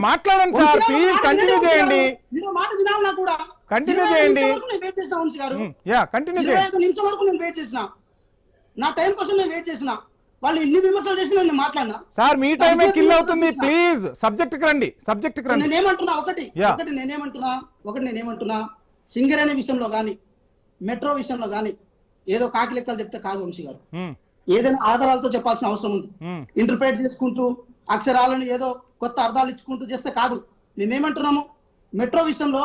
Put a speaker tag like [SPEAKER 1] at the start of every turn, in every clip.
[SPEAKER 1] మాట్లాడండి sir, please continue చేయండి.
[SPEAKER 2] మాట వినాలన్నా కూడా
[SPEAKER 1] కంటిన్యూ చేయండి.
[SPEAKER 2] వెయిట్ చేసిన వంశీ గారు,
[SPEAKER 1] కంటిన్యూ
[SPEAKER 2] 25 నిమిషం వరకు నేను వెయిట్ చేసిన, నా టైం కోసం నేను వెయిట్ చేసిన. వాళ్ళు ఎన్ని విమర్శలు చేసినా నేను మాట్లాడినా.
[SPEAKER 1] సార్ మీ టైమే కిల్ అవుతుంది, ప్లీజ్ సబ్జెక్ట్ కి రండి. సబ్జెక్ట్ కి రండి.
[SPEAKER 2] నేనేమంటున్నా ఒకటి నేనేమంటున్నా సింగరేణి విషయంలో గానీ మెట్రో విషయంలో గానీ ఏదో కాకి లెక్కలు చెప్తే కాదు వంశీ గారు. ఏదైనా ఆధారాలతో చెప్పాల్సిన అవసరం ఉంది. ఇంటర్ప్రిట్ చేసుకుంటూ అక్షరాలను ఏదో కొత్త అర్థాలు ఇచ్చుకుంటూ చేస్తే కాదు. మేమేమంటున్నాము, మెట్రో విషయంలో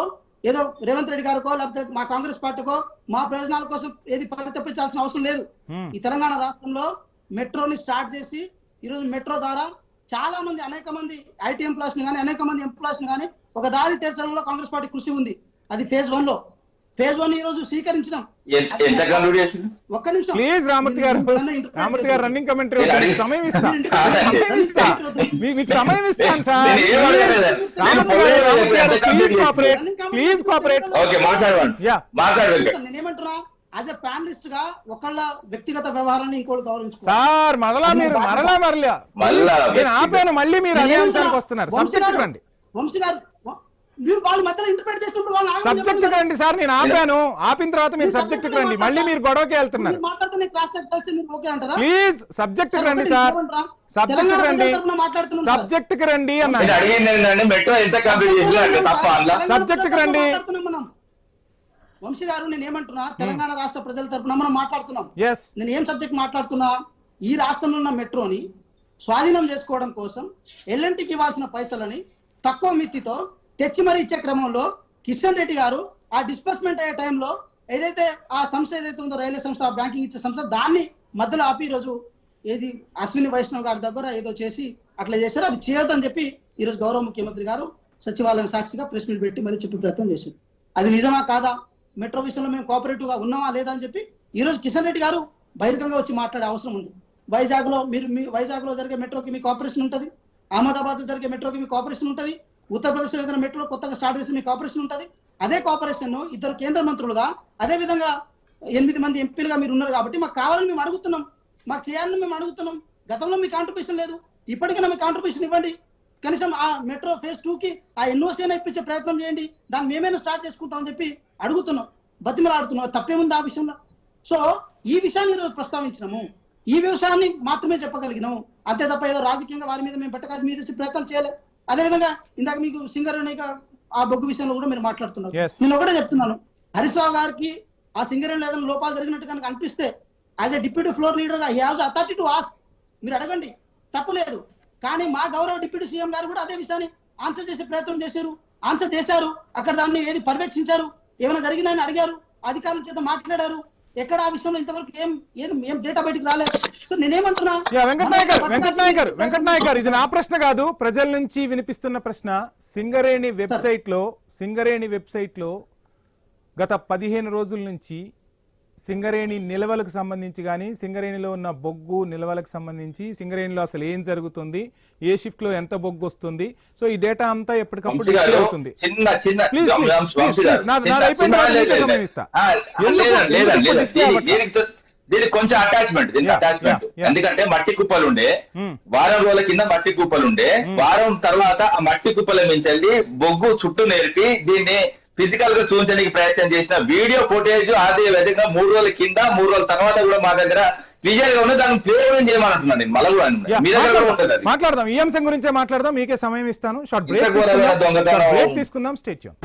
[SPEAKER 2] ఏదో రేవంత్ రెడ్డి గారికో లేకపోతే మా కాంగ్రెస్ పార్టీకో మా ప్రయోజనాల కోసం ఏది పరితపించాల్సిన అవసరం లేదు. ఈ తెలంగాణ రాష్ట్రంలో మెట్రోని స్టార్ట్ చేసి ఈరోజు మెట్రో ద్వారా చాలా మంది అనేక మంది ఐటీ ఎంప్లాయీస్ ని కానీ అనేక మంది ఎంప్లాయీస్ ని కానీ ఒక దారి తీర్చడంలో కాంగ్రెస్ పార్టీ కృషి ఉంది. అది ఫేజ్ 1 లో. ఫేజ్ 1 ఈ రోజు స్వీకరించినాం. ఒక్క నిమిషం
[SPEAKER 1] ప్లీజ్ రామూర్తి గారు రన్నింగ్ కమెంటరీ సమయం ఇస్తా, మీకు సమయం ఇస్తాను సార్. Please cooperate.
[SPEAKER 2] నేనేమంటున్నా, యాజ్ ఎ ప్యానలిస్ట్ గా ఒకళ్ళ వ్యక్తిగత వ్యవహారాన్ని ఇంకోటి గౌరవించుకో
[SPEAKER 1] సార్. నేను ఆపాను, మళ్ళీ మీరు అదే అంశానికి వస్తున్నారు. సబ్జెక్ట్ రండి
[SPEAKER 2] వంశీ గారు. మీరు వాళ్ళ మధ్యలో ఇంటర్ప్రిట్ చేస్తున్నప్పుడు
[SPEAKER 1] సబ్జెక్ట్ రండి సార్. నేను ఆపాను, ఆపిన తర్వాత మీరు సబ్జెక్ట్ రండి. మళ్ళీ మీరు గొడవకి వెళ్తున్నారు. ప్లీజ్ సబ్జెక్ట్ రండి సార్. సబ్జెక్ట్ రండి, సబ్జెక్ట్ కి రండి అన్నారు. సబ్జెక్ట్ కి రండి
[SPEAKER 2] వంశీ గారు. నేను ఏమంటున్నా, తెలంగాణ రాష్ట్ర ప్రజల తరపున మనం మాట్లాడుతున్నాం. నేను ఏం సబ్జెక్ట్ మాట్లాడుతున్నా, ఈ రాష్ట్రంలో ఉన్న మెట్రోని స్వాధీనం చేసుకోవడం కోసం ఎల్ఎన్టీకి ఇవ్వాల్సిన పైసలని తక్కువ మిత్తితో తెచ్చి మరీ ఇచ్చే క్రమంలో కిషన్ రెడ్డి గారు ఆ డిస్బర్స్మెంట్ అయ్యే టైంలో ఏదైతే ఆ సంస్థ ఏదైతే ఉందో రైల్వే సంస్థ, బ్యాంకింగ్ ఇచ్చే సంస్థ, దాన్ని మధ్యలో ఆపి ఈరోజు ఏది అశ్విని వైష్ణవ్ గారి దగ్గర ఏదో చేసి అట్లా చేశారు. అది చేయొద్దని చెప్పి ఈరోజు గౌరవ ముఖ్యమంత్రి గారు సచివాలయం సాక్షిగా ప్రెస్ మీట్ పెట్టి మరీ చెప్పి ప్రయత్నం చేశారు. అది నిజమా కాదా, మెట్రో విషయంలో మేము కోఆపరేటివ్ గా ఉన్నామా లేదా అని చెప్పి ఈరోజు కిషన్ రెడ్డి గారు బహిరంగంగా వచ్చి మాట్లాడే అవసరం ఉంది. వైజాగ్ లో జరిగే మెట్రోకి మీ కోఆపరేషన్ ఉంటుంది, అహ్మదాబాద్ లో జరిగే మెట్రోకి మీ కోఆపరేషన్ ఉంటుంది, ఉత్తరప్రదేశ్ లో ఏదైనా మెట్రో కొత్తగా స్టార్ట్ చేసి మీ కోఆపరేషన్ ఉంటుంది. అదే కోఆపరేషన్ 2 కేంద్ర మంత్రులుగా, అదే విధంగా 8 మంది ఎంపీలుగా మీరు ఉన్నారు కాబట్టి మాకు కావాలని మేము అడుగుతున్నాం, మాకు చేయాలని మేము అడుగుతున్నాం. గతంలో మీ కాంట్రిబ్యూషన్ లేదు, ఇప్పటికైనా మీ కాంట్రిబ్యూషన్ ఇవ్వండి. కనీసం ఆ మెట్రో ఫేజ్ 2కి ఆ ఎన్ఓసీ అయినా ఇప్పించే ప్రయత్నం చేయండి, దాన్ని మేమైనా స్టార్ట్ చేసుకుంటాం అని చెప్పి అడుగుతున్నాం, బతిమలాడుతున్నాం. తప్పేముంది ఆ విషయంలో? సో ఈ విషయాన్ని ఈరోజు ప్రస్తావించినాము, ఈ విషయాన్ని మాత్రమే చెప్పగలిగినాము. అంతే తప్ప ఏదో రాజకీయంగా వారి మీద మేము పెట్టకాలి మీద ప్రయత్నం చేయలేదు. అదేవిధంగా ఇందాక మీకు సింగరేణి ఆ బొగ్గు విషయంలో కూడా మీరు మాట్లాడుతున్నారు. నేను ఒకటే చెప్తున్నాను, హరీష్ రావు గారికి ఆ సింగరేణిలో ఏదైనా లోపాలు జరిగినట్టు కనుక అనిపిస్తే as a deputy floor leader గా he has authority to ask. మీరు అడగండి, తప్పులేదు. కానీ మా గౌరవ డిప్యూటీ సీఎం గారు కూడా అదే విషయాన్ని ఆన్సర్ చేసే ప్రయత్నం ఆన్సర్ చేశారు. అక్కడ దాన్ని ఏది పర్యవేక్షించారు, ఏమైనా జరిగిందని అడిగారు, అధికారుల చేత మాట్లాడారు. ఎక్కడ ఆ విషయంలో ఇంతవరకు ఏం డేటా బయటకు రాలేదు. సో నేనేమంటున్నా,
[SPEAKER 1] వెంకట్ నాయక్ గారు, ఇది నా ప్రశ్న కాదు, ప్రజల నుంచి వినిపిస్తున్న ప్రశ్న. సింగరేణి వెబ్సైట్ లో గత 15 రోజుల నుంచి సింగరేణి నిల్వలకు సంబంధించి కానీ, సింగరేణిలో ఉన్న బొగ్గు నిల్వలకు సంబంధించి, సింగరేణిలో అసలు ఏం జరుగుతుంది, ఏ షిఫ్ట్ లో ఎంత బొగ్గు వస్తుంది, సో ఈ డేటా అంతా ఎప్పటికప్పుడు డిస్ప్లే అవుతుంది.
[SPEAKER 3] దీనికి కొంచెం అటాచ్మెంట్ ఎందుకంటే మట్టి కుప్పలు ఉండే, వారం రోజుల కింద మట్టి కుప్పలు ఉండే, వారం తర్వాత ఆ మట్టి కుప్పల నుంచి వెళ్ళి బొగ్గు చుట్టూ నేర్పి దీన్ని ఫిజికల్ గా చూపించడానికి ప్రయత్నం చేసిన వీడియో ఫుటేజ్ అదే విధంగా 3 రోజుల కింద 3 రోజుల తర్వాత కూడా మా దగ్గర క్లియర్ గా ఉంది. దాన్ని ప్లేన్ చేయమంటున్నాను నేను. మళ్ళీ మీ దగ్గర కూడా ఉంటుంది.
[SPEAKER 1] మాట్లాడదాం, ఈ అంశం గురించే మాట్లాడదాం. మీకే సమయం ఇస్తాను. షార్ట్ బ్రేక్ తీసుకుందాం. Stay tune.